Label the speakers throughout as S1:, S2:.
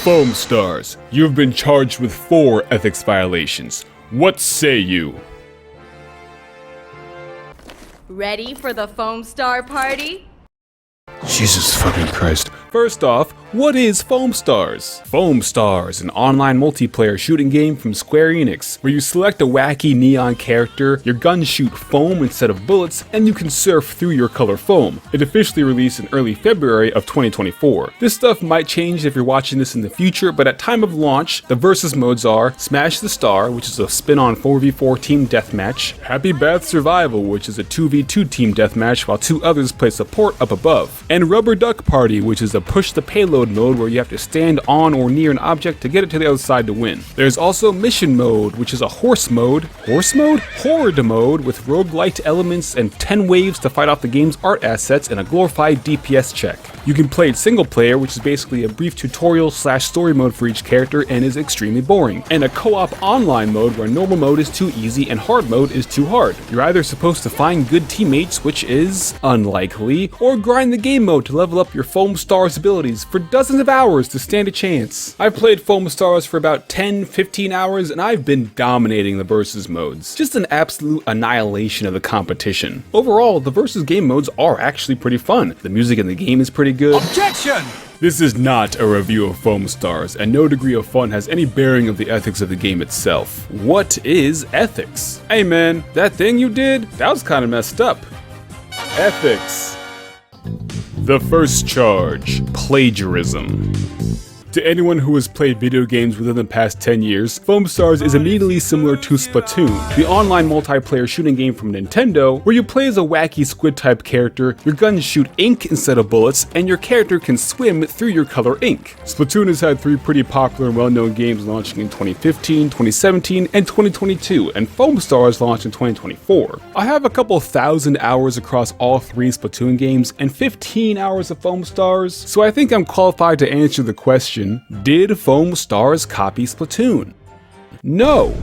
S1: Foamstars, you have been charged with 4 ethics violations. What say you?
S2: Ready for the Foamstar Party?
S1: Jesus fucking Christ. First off, what is Foamstars? Foamstars, an online multiplayer shooting game from Square Enix, where you select a wacky neon character, your guns shoot foam instead of bullets, and you can surf through your color foam. It officially released in early February of 2024. This stuff might change if you're watching this in the future, but at time of launch, the versus modes are Smash the Star, which is a spin-on 4v4 team deathmatch, Happy Bath Survival, which is a 2v2 team deathmatch while 2 others play support up above, and Rubber Duck Party, which is a push the payload mode where you have to stand on or near an object to get it to the other side to win. There's also Mission Mode, which is a horse mode? Horde mode with roguelite elements and 10 waves to fight off the game's art assets and a glorified DPS check. You can play it single player, which is basically a brief tutorial / story mode for each character and is extremely boring, and a co-op online mode where normal mode is too easy and hard mode is too hard. You're either supposed to find good teammates, which is unlikely, or grind the game mode to level up your Foamstars abilities for dozens of hours to stand a chance. I've played Foamstars for about 10-15 hours and I've been dominating the versus modes. Just an absolute annihilation of the competition. Overall, the versus game modes are actually pretty fun. The music in the game is pretty good.
S3: Objection!
S1: This is not a review of Foamstars, and no degree of fun has any bearing of the ethics of the game itself. What is ethics? Hey man, that thing you did? That was kinda messed up. Ethics. The first charge, plagiarism. To anyone who has played video games within the past 10 years, Foamstars is immediately similar to Splatoon, the online multiplayer shooting game from Nintendo, where you play as a wacky squid-type character, your guns shoot ink instead of bullets, and your character can swim through your color ink. Splatoon has had 3 pretty popular and well-known games launching in 2015, 2017, and 2022, and Foamstars launched in 2024. I have a couple thousand hours across all 3 Splatoon games and 15 hours of Foamstars, so I think I'm qualified to answer the question, did Foamstars copy Splatoon? No,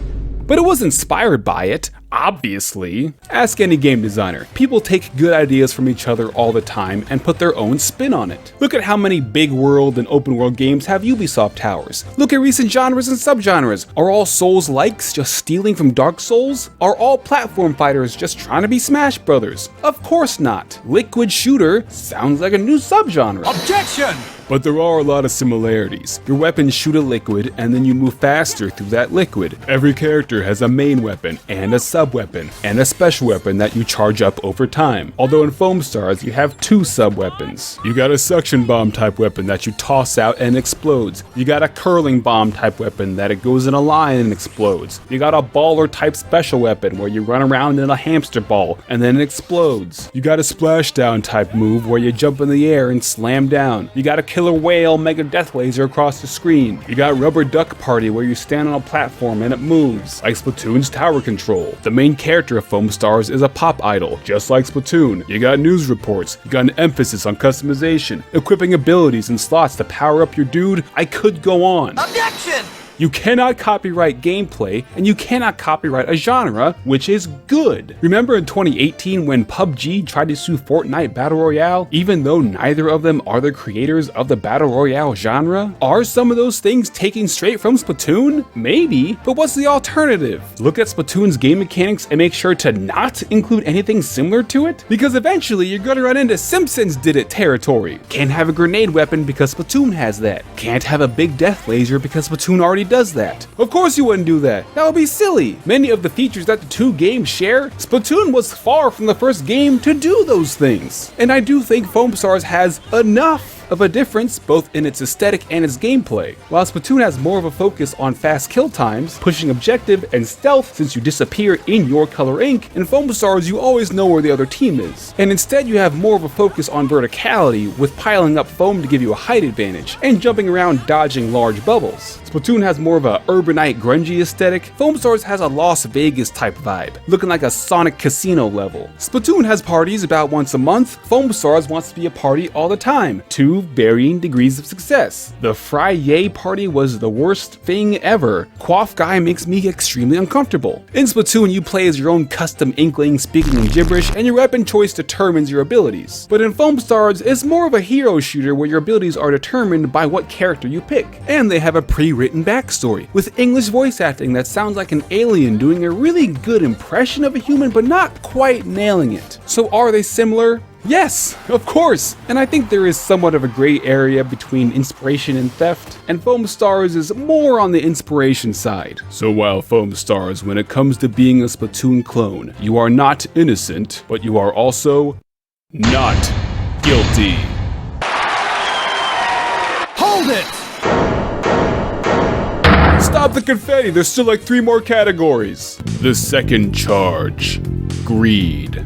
S1: but it was inspired by it, obviously. Ask any game designer. People take good ideas from each other all the time and put their own spin on it. Look at how many big world and open world games have Ubisoft towers. Look at recent genres and subgenres. Are all Souls-likes just stealing from Dark Souls? Are all platform fighters just trying to be Smash Brothers? Of course not. Liquid shooter sounds like a new subgenre.
S3: Objection!
S1: But there are a lot of similarities. Your weapons shoot a liquid and then you move faster through that liquid. Every character has a main weapon and a sub-weapon and a special weapon that you charge up over time. Although in Foamstars you have 2 sub-weapons. You got a suction bomb type weapon that you toss out and explodes. You got a curling bomb type weapon that it goes in a line and explodes. You got a baller type special weapon where you run around in a hamster ball and then it explodes. You got a splashdown type move where you jump in the air and slam down. You got a killer whale mega death laser across the screen. You got Rubber Duck Party where you stand on a platform and it moves, like Splatoon's tower control. The main character of Foamstars is a pop idol, just like Splatoon. You got news reports, you got an emphasis on customization, equipping abilities and slots to power up your dude. I could go on.
S3: Objection!
S1: You cannot copyright gameplay, and you cannot copyright a genre, which is good. Remember in 2018 when PUBG tried to sue Fortnite Battle Royale, even though neither of them are the creators of the Battle Royale genre? Are some of those things taken straight from Splatoon? Maybe, but what's the alternative? Look at Splatoon's game mechanics and make sure to not include anything similar to it? Because eventually you're gonna run into Simpsons did it territory. Can't have a grenade weapon because Splatoon has that. Can't have a big death laser because Splatoon already does that. Of course you wouldn't do that. That would be silly. Many of the features that the 2 games share, Splatoon was far from the first game to do those things. And I do think Foamstars has enough of a difference both in its aesthetic and its gameplay. While Splatoon has more of a focus on fast kill times, pushing objective, and stealth since you disappear in your color ink, in Foamstars you always know where the other team is. And instead you have more of a focus on verticality with piling up foam to give you a height advantage, and jumping around dodging large bubbles. Splatoon has more of a urbanite grungy aesthetic. Foamstars has a Las Vegas type vibe, looking like a Sonic Casino level. Splatoon has parties about once a month. Foamstars wants to be a party all the time. 2 to varying degrees of success. The Fry-Yay party was the worst thing ever. Quaff guy makes me extremely uncomfortable. In Splatoon, you play as your own custom inkling speaking in gibberish, and your weapon choice determines your abilities. But in Foamstars, it's more of a hero shooter where your abilities are determined by what character you pick. And they have a pre-written backstory, with English voice acting that sounds like an alien doing a really good impression of a human but not quite nailing it. So are they similar? Yes, of course! And I think there is somewhat of a gray area between inspiration and theft, and Foamstars is more on the inspiration side. So while Foamstars, when it comes to being a Splatoon clone, you are not innocent, but you are also not guilty.
S3: Hold it!
S1: Stop the confetti, there's still like 3 more categories. The second charge, greed.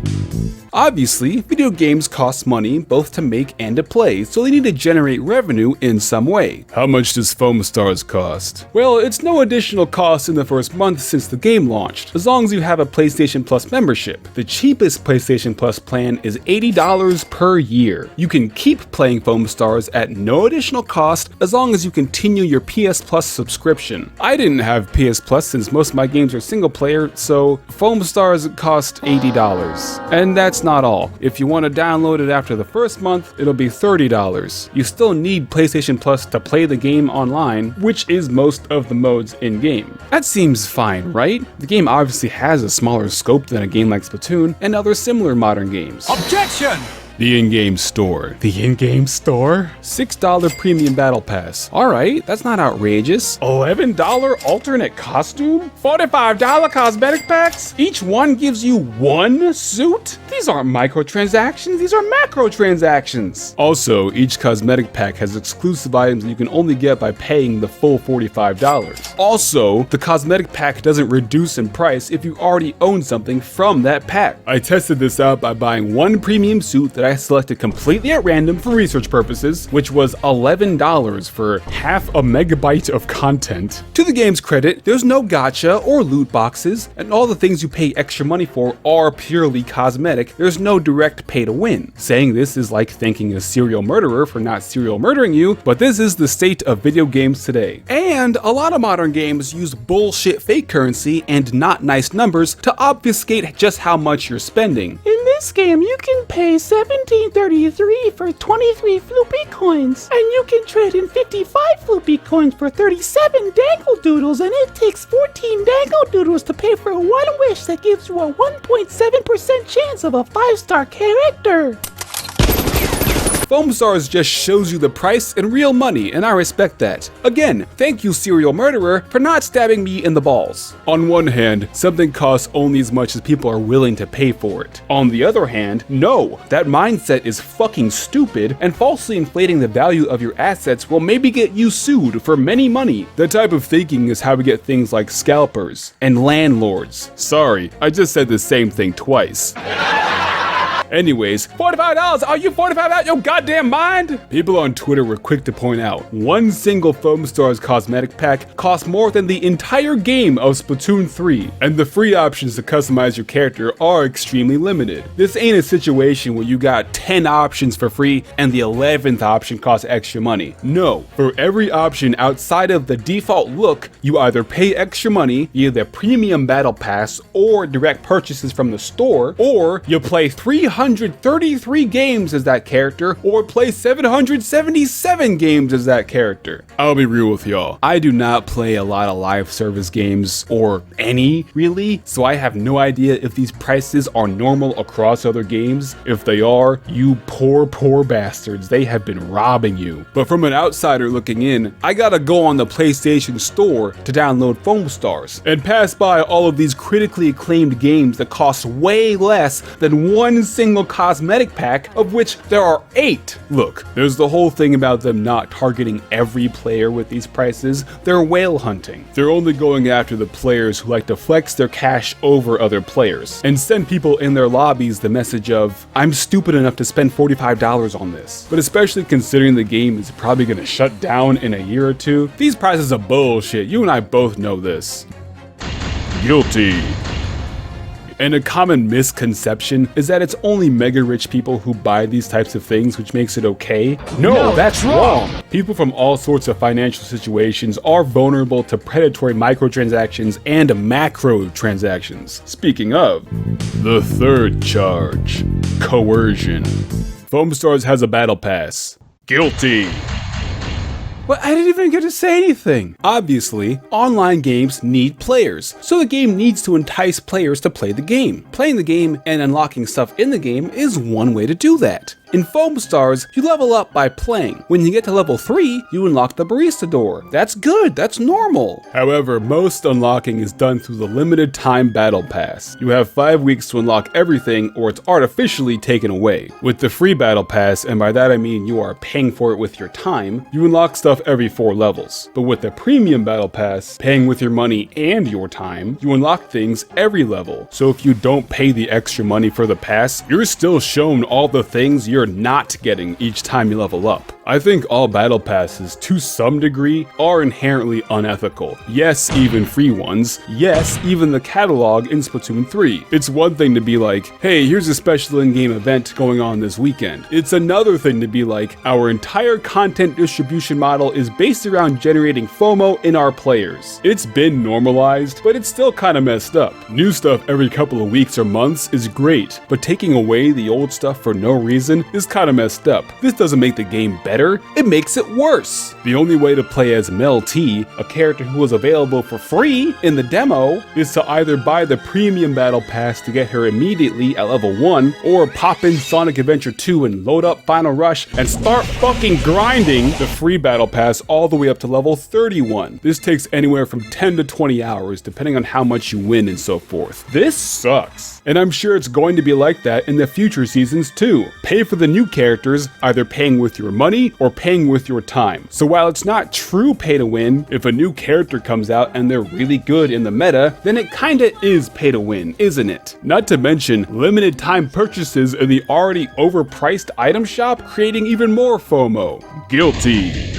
S1: Obviously, video games cost money both to make and to play, so they need to generate revenue in some way. How much does Foamstars cost? Well, it's no additional cost in the first month since the game launched, as long as you have a PlayStation Plus membership. The cheapest PlayStation Plus plan is $80 per year. You can keep playing Foamstars at no additional cost as long as you continue your PS Plus subscription. I didn't have PS Plus since most of my games are single player, so Foamstars cost $80. And that's not all. If you want to download it after the first month, it'll be $30. You still need PlayStation Plus to play the game online, which is most of the modes in-game. That seems fine, right? The game obviously has a smaller scope than a game like Splatoon and other similar modern games.
S3: Objection!
S1: The in-game store. The in-game store? $6 premium battle pass. Alright, that's not outrageous. $11 alternate costume? $45 cosmetic packs? Each one gives you 1 suit? These aren't microtransactions, these are macrotransactions. Also, each cosmetic pack has exclusive items that you can only get by paying the full $45. Also, the cosmetic pack doesn't reduce in price if you already own something from that pack. I tested this out by buying 1 premium suit that I selected completely at random for research purposes, which was $11 for half a megabyte of content. To the game's credit, there's no gacha or loot boxes, and all the things you pay extra money for are purely cosmetic. There's no direct pay to win. Saying this is like thanking a serial murderer for not serial murdering you, but this is the state of video games today. And a lot of modern games use bullshit fake currency and not nice numbers to obfuscate just how much you're spending.
S4: In this game, you can pay $17.33 for 23 floopy coins, and you can trade in 55 floopy coins for 37 dangle doodles, and it takes 14 dangle doodles to pay for 1 wish that gives you a 1.7% chance of a 5-star character.
S1: Foamstars just shows you the price in real money, and I respect that. Again, thank you serial murderer for not stabbing me in the balls. On one hand, something costs only as much as people are willing to pay for it. On the other hand, no, that mindset is fucking stupid, and falsely inflating the value of your assets will maybe get you sued for many money. That type of thinking is how we get things like scalpers and landlords. Sorry, I just said the same thing twice. Anyways, $45, are you 45 out your goddamn mind? People on Twitter were quick to point out, 1 single Foamstars cosmetic pack costs more than the entire game of Splatoon 3, and the free options to customize your character are extremely limited. This ain't a situation where you got 10 options for free and the 11th option costs extra money. No, for every option outside of the default look, you either pay extra money via the premium battle pass or direct purchases from the store, or you play 333 games as that character, or play 777 games as that character. I'll be real with y'all, I do not play a lot of live service games, or any really, so I have no idea if these prices are normal across other games. If they are, you poor bastards, they have been robbing you. But from an outsider looking in, I gotta go on the PlayStation Store to download Foamstars, and pass by all of these critically acclaimed games that cost way less than 1 single cosmetic pack, of which there are 8. Look, there's the whole thing about them not targeting every player with these prices. They're whale hunting. They're only going after the players who like to flex their cash over other players, and send people in their lobbies the message of, I'm stupid enough to spend $45 on this. But especially considering the game is probably gonna shut down in a year or 2, these prices are bullshit. You and I both know this. Guilty. And a common misconception is that it's only mega rich people who buy these types of things, which makes it okay. No, that's wrong! People from all sorts of financial situations are vulnerable to predatory microtransactions and macro transactions. Speaking of, the third charge, coercion. Foamstars has a battle pass. Guilty. But I didn't even get to say anything. Obviously, online games need players, so the game needs to entice players to play the game. Playing the game and unlocking stuff in the game is one way to do that. In Foamstars, you level up by playing. When you get to level 3, you unlock the barista door. That's good, that's normal. However, most unlocking is done through the limited time battle pass. You have 5 weeks to unlock everything or it's artificially taken away. With the free battle pass, and by that I mean you are paying for it with your time, you unlock stuff every 4 levels. But with the premium battle pass, paying with your money and your time, you unlock things every level. So if you don't pay the extra money for the pass, you're still shown all the things you're not getting each time you level up. I think all battle passes, to some degree, are inherently unethical. Yes, even free ones. Yes, even the catalog in Splatoon 3. It's one thing to be like, hey, here's a special in-game event going on this weekend. It's another thing to be like, our entire content distribution model is based around generating FOMO in our players. It's been normalized, but it's still kinda messed up. New stuff every couple of weeks or months is great, but taking away the old stuff for no reason is kinda messed up. This doesn't make the game better, it makes it worse. The only way to play as Mel T, a character who was available for free in the demo, is to either buy the premium battle pass to get her immediately at level 1, or pop in Sonic Adventure 2 and load up Final Rush and start fucking grinding the free battle pass all the way up to level 31. This takes anywhere from 10 to 20 hours depending on how much you win and so forth. This sucks. And I'm sure it's going to be like that in the future seasons too. Pay for the new characters, either paying with your money or paying with your time. So while it's not true pay to win, if a new character comes out and they're really good in the meta, then it kinda is pay to win, isn't it? Not to mention limited time purchases in the already overpriced item shop, creating even more FOMO. Guilty.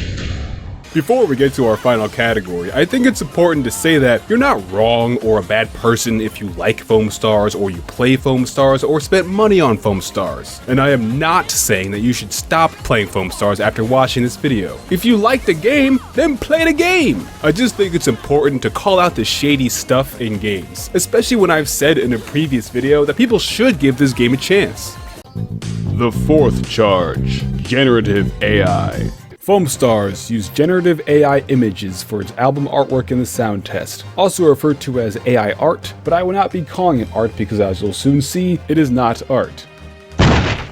S1: Before we get to our final category, I think it's important to say that you're not wrong or a bad person if you like Foamstars or you play Foamstars or spent money on Foamstars. And I am not saying that you should stop playing Foamstars after watching this video. If you like the game, then play the game! I just think it's important to call out the shady stuff in games, especially when I've said in a previous video that people should give this game a chance. The fourth charge, Generative AI. Foamstars use generative AI images for its album artwork in the sound test, also referred to as AI art, but I will not be calling it art because as you'll soon see, it is not art.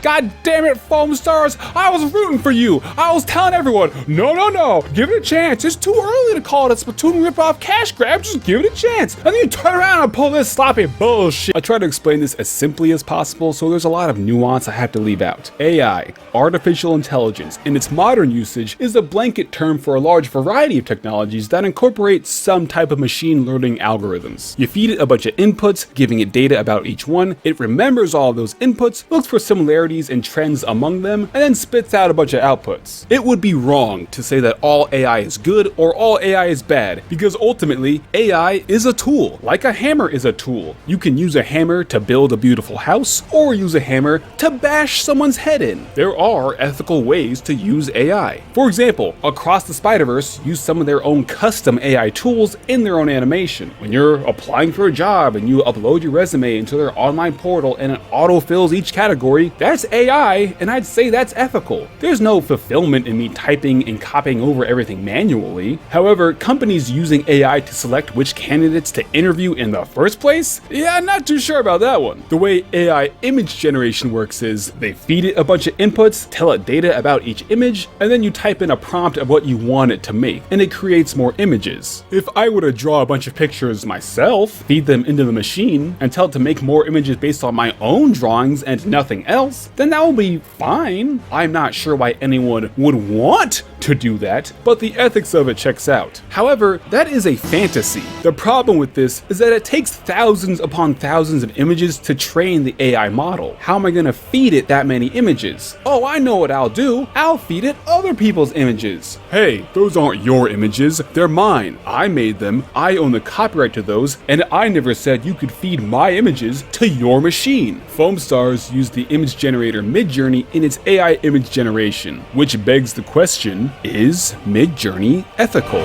S1: God damn it, Foamstars! I was rooting for you! I was telling everyone, no, give it a chance. It's too early to call it a Splatoon ripoff cash grab, just give it a chance. And then you turn around and pull this sloppy bullshit. I try to explain this as simply as possible, so there's a lot of nuance I have to leave out. AI, artificial intelligence, in its modern usage, is a blanket term for a large variety of technologies that incorporate some type of machine learning algorithms. You feed it a bunch of inputs, giving it data about each one, it remembers all of those inputs, looks for similarities and trends among them, and then spits out a bunch of outputs. It would be wrong to say that all AI is good or all AI is bad, because ultimately, AI is a tool, like a hammer is a tool. You can use a hammer to build a beautiful house, or use a hammer to bash someone's head in. There are ethical ways to use AI. For example, Across the Spider-Verse use some of their own custom AI tools in their own animation. When you're applying for a job and you upload your resume into their online portal and it auto-fills each category, that's AI, and I'd say that's ethical. There's no fulfillment in me typing and copying over everything manually. However, companies using AI to select which candidates to interview in the first place? Yeah, I'm not too sure about that one. The way AI image generation works is they feed it a bunch of inputs, tell it data about each image, and then you type in a prompt of what you want it to make, and it creates more images. If I were to draw a bunch of pictures myself, feed them into the machine, and tell it to make more images based on my own drawings and nothing else, then that will be fine. I'm not sure why anyone would want to do that, but the ethics of it checks out. However, that is a fantasy. The problem with this is that it takes thousands upon thousands of images to train the AI model. How am I gonna feed it that many images? Oh, I know what I'll do. I'll feed it other people's images. Hey, those aren't your images, they're mine. I made them, I own the copyright to those, and I never said you could feed my images to your machine. Foamstars used the image generator Midjourney in its AI image generation, which begs the question, is Midjourney ethical?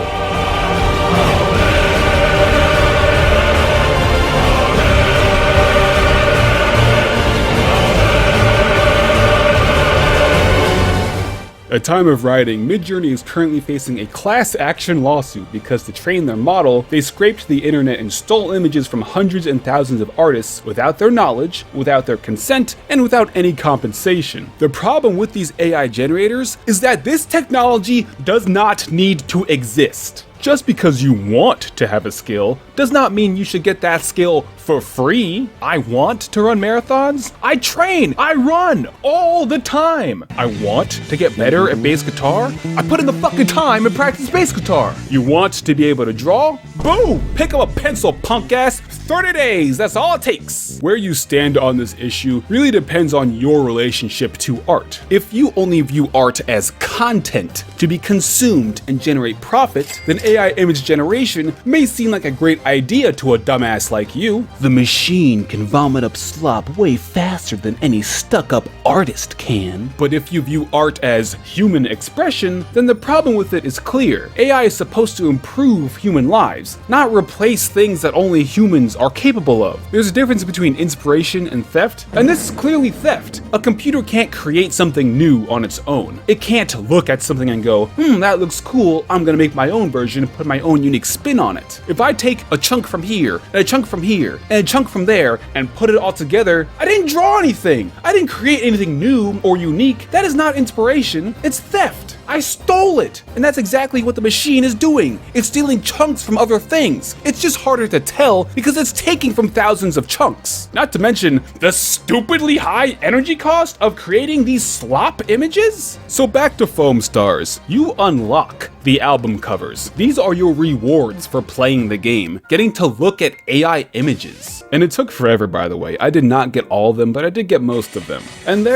S1: At time of writing, Midjourney is currently facing a class action lawsuit because to train their model, they scraped the internet and stole images from hundreds and thousands of artists without their knowledge, without their consent, and without any compensation. The problem with these AI generators is that this technology does not need to exist. Just because you want to have a skill does not mean you should get that skill for free. I want to run marathons. I train. I run all the time. I want to get better at bass guitar. I put in the fucking time and practice bass guitar. You want to be able to draw? Boom! Pick up a pencil, punk ass. 30 days, that's all it takes. Where you stand on this issue really depends on your relationship to art. If you only view art as content to be consumed and generate profit, then AI image generation may seem like a great idea to a dumbass like you. The machine can vomit up slop way faster than any stuck-up artist can. But if you view art as human expression, then the problem with it is clear. AI is supposed to improve human lives, not replace things that only humans are capable of. There's a difference between inspiration and theft, and this is clearly theft. A computer can't create something new on its own. It can't look at something and go, that looks cool, I'm gonna make my own version and put my own unique spin on it. If I take a chunk from here, and a chunk from here, and a chunk from there, and put it all together, I didn't draw anything. I didn't create anything new or unique. That is not inspiration, it's theft. I stole it! And that's exactly what the machine is doing. It's stealing chunks from other things. It's just harder to tell because it's taking from thousands of chunks. Not to mention the stupidly high energy cost of creating these slop images? So back to Foamstars. You unlock the album covers. These are your rewards for playing the game, getting to look at AI images. And it took forever, by the way. I did not get all of them, but I did get most of them. And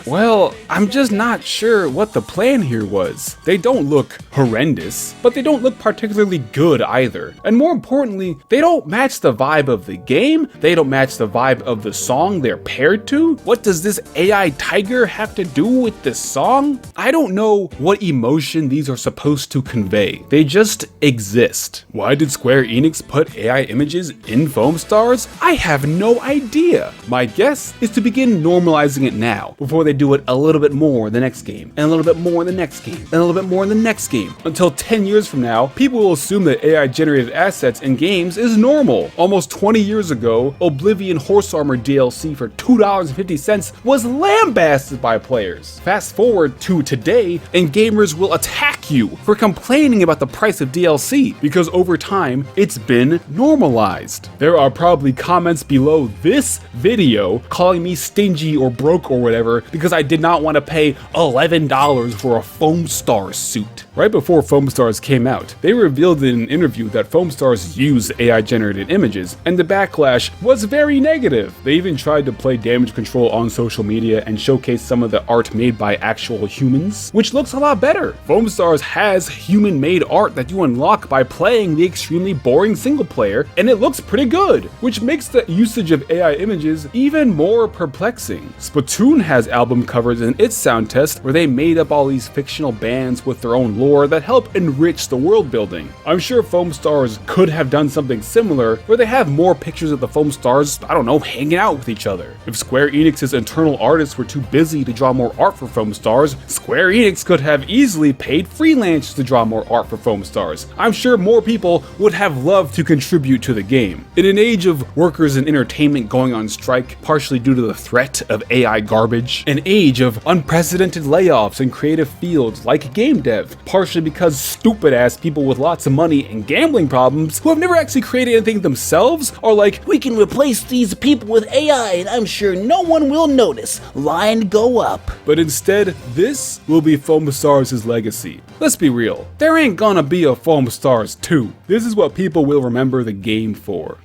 S1: well, I'm just not sure what the plan here was. They don't look horrendous, but they don't look particularly good either. And more importantly, they don't match the vibe of the game. They don't match the vibe of the song they're paired to. What does this AI tiger have to do with this song? I don't know what emotion these are supposed to convey. They just exist. Why did Square Enix put AI images in Foamstars? I have no idea. My guess is to begin normalizing it now, before they do it a little bit more in the next game, and a little bit more in the next game, and a little bit more in the next game. Until 10 years from now, people will assume that AI generated assets in games is normal. Almost 20 years ago, Oblivion Horse Armor DLC for $2.50 was lambasted by players. Fast forward to today, and gamers will attack you for complaining about the price of DLC, because over time, it's been normalized. There are probably comments below this video calling me stingy or broke or whatever because I did not want to pay $11 for a Foamstar suit. Right before Foamstars came out, they revealed in an interview that Foamstars use AI-generated images, and the backlash was very negative. They even tried to play damage control on social media and showcase some of the art made by actual humans, which looks a lot better. Foamstars has human-made art that you unlock by playing the extremely boring single player, and it looks pretty good, which makes the usage of AI images even more perplexing. Splatoon has album covers in its sound test where they made up all these fictional bands with their own lore that help enrich the world building. I'm sure Foamstars could have done something similar where they have more pictures of the Foamstars, I don't know, hanging out with each other. If Square Enix's internal artists were too busy to draw more art for Foamstars, Square Enix could have easily paid freelancers chance to draw more art for Foamstars. I'm sure more people would have loved to contribute to the game. In an age of workers in entertainment going on strike, partially due to the threat of AI garbage, an age of unprecedented layoffs in creative fields like game dev, partially because stupid-ass people with lots of money and gambling problems who have never actually created anything themselves are like, we can replace these people with AI and I'm sure no one will notice. Line go up. But instead, this will be Foamstars' legacy. Let's be real, there ain't gonna be a Foamstars 2. This is what people will remember the game for.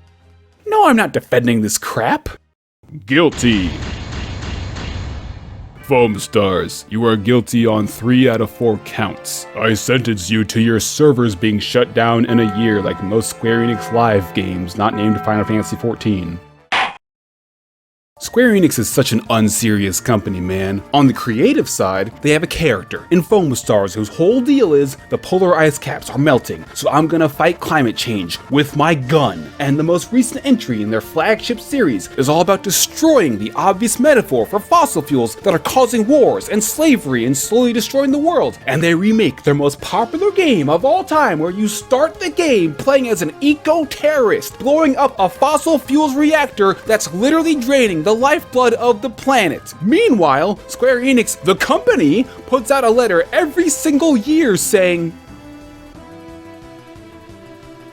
S1: No, I'm not defending this crap. Guilty. Foamstars, you are guilty on 3 out of 4 counts. I sentence you to your servers being shut down in a year like most Square Enix Live games not named Final Fantasy XIV. Square Enix is such an unserious company, man. On the creative side, they have a character in Foamstars whose whole deal is the polar ice caps are melting, so I'm gonna fight climate change with my gun. And the most recent entry in their flagship series is all about destroying the obvious metaphor for fossil fuels that are causing wars and slavery and slowly destroying the world. And they remake their most popular game of all time, where you start the game playing as an eco-terrorist, blowing up a fossil fuels reactor that's literally draining the lifeblood of the planet. Meanwhile, Square Enix, the company, puts out a letter every single year saying,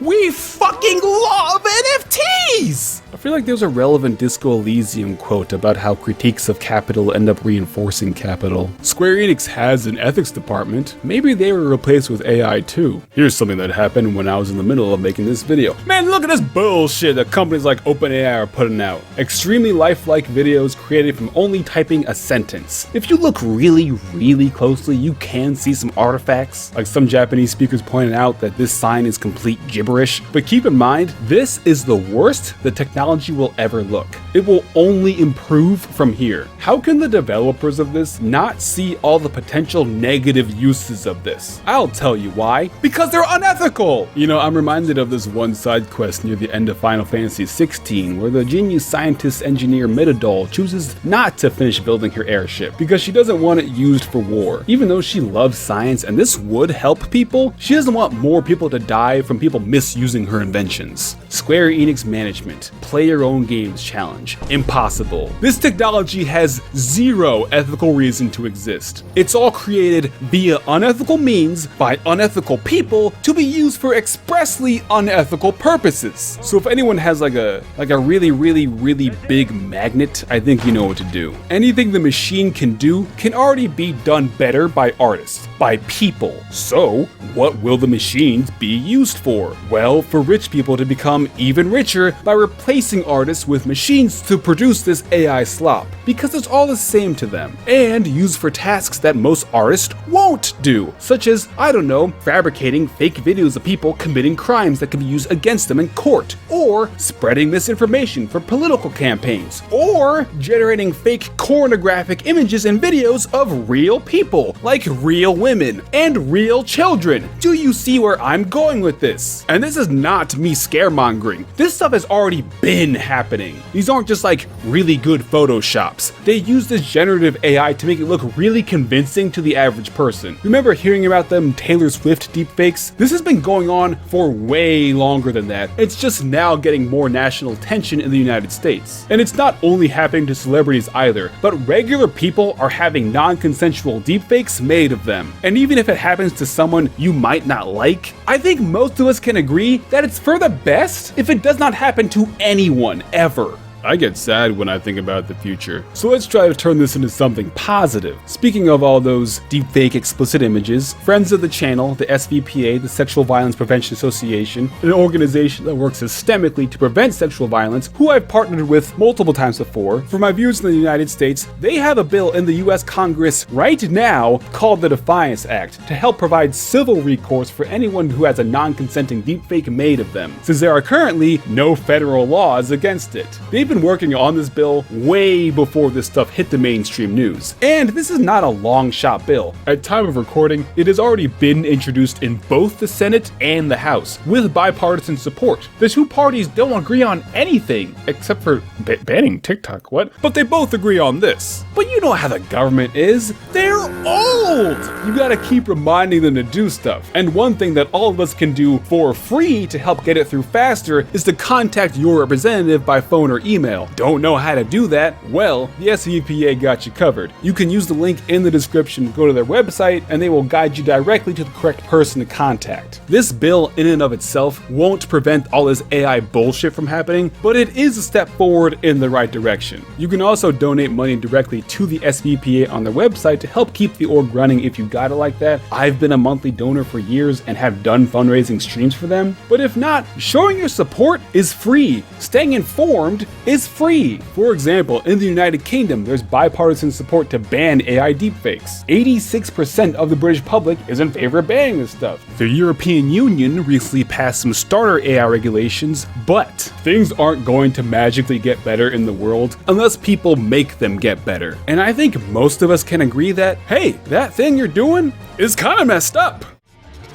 S1: we fucking love NFTs! I feel like there's a relevant Disco Elysium quote about how critiques of capital end up reinforcing capital. Square Enix has an ethics department. Maybe they were replaced with AI too. Here's something that happened when I was in the middle of making this video. Man, look at this bullshit that companies like OpenAI are putting out. Extremely lifelike videos created from only typing a sentence. If you look really closely, you can see some artifacts. Like some Japanese speakers pointed out that this sign is complete gibberish. But keep in mind, this is the worst the technology will ever look. It will only improve from here. How can the developers of this not see all the potential negative uses of this? I'll tell you why. Because they're unethical! You know, I'm reminded of this one side quest near the end of Final Fantasy XVI, where the genius scientist engineer Midodol chooses not to finish building her airship because she doesn't want it used for war. Even though she loves science and this would help people, she doesn't want more people to die from people misusing her inventions. Square Enix management, play your own games challenge. Impossible. This technology has zero ethical reason to exist. It's all created via unethical means by unethical people to be used for expressly unethical purposes. So if anyone has like a really big magnet, I think you know what to do. Anything the machine can do can already be done better by artists, by people. So what will the machines be used for? Well, for rich people to become even richer by replacing artists with machines to produce this AI slop, because it's all the same to them, and used for tasks that most artists won't do, such as, I don't know, fabricating fake videos of people committing crimes that can be used against them in court, or spreading misinformation for political campaigns, or generating fake pornographic images and videos of real people, like real women and real children. Do you see where I'm going with this? And this is not me scaremongering. This stuff has already been happening. These aren't just like really good photoshops. They use this generative AI to make it look really convincing to the average person. Remember hearing about them Taylor Swift deepfakes? This has been going on for way longer than that. It's just now getting more national attention in the United States. And it's not only happening to celebrities either, but regular people are having non-consensual deepfakes made of them. And even if it happens to someone you might not like, I think most of us can agree that it's for the best if it does not happen to anyone ever. I get sad when I think about the future. So let's try to turn this into something positive. Speaking of all those deepfake explicit images, friends of the channel, the SVPA, the Sexual Violence Prevention Association, an organization that works systemically to prevent sexual violence, who I've partnered with multiple times before. For my viewers in the United States, they have a bill in the US Congress right now called the Defiance Act to help provide civil recourse for anyone who has a non-consenting deepfake made of them, since there are currently no federal laws against it. They've been been working on this bill way before this stuff hit the mainstream news. And this is not a long shot bill. At time of recording, it has already been introduced in both the Senate and the House, with bipartisan support. The two parties don't agree on anything, except for banning TikTok, what? But they both agree on this. But you know how the government is. They're old! You gotta keep reminding them to do stuff. And one thing that all of us can do for free to help get it through faster is to contact your representative by phone or email. Don't know how to do that? Well, the SVPA got you covered. You can use the link in the description, go to their website, and they will guide you directly to the correct person to contact. This bill in and of itself won't prevent all this AI bullshit from happening, but it is a step forward in the right direction. You can also donate money directly to the SVPA on their website to help keep the org running if you got it like that. I've been a monthly donor for years and have done fundraising streams for them, but if not, showing your support is free. Staying informed is free. For example, in the United Kingdom, there's bipartisan support to ban AI deepfakes. 86% of the British public is in favor of banning this stuff. The European Union recently passed some starter AI regulations, but things aren't going to magically get better in the world unless people make them get better. And I think most of us can agree that, hey, that thing you're doing is kind of messed up.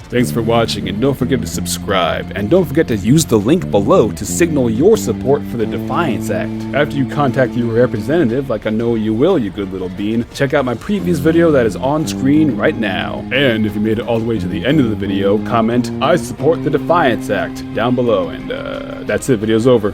S1: Thanks for watching, and don't forget to subscribe, and don't forget to use the link below to signal your support for the Defiance Act. After you contact your representative, like I know you will, you good little bean, check out my previous video that is on screen right now. And if you made it all the way to the end of the video, comment, "I support the Defiance Act," down below, and that's it, video's over.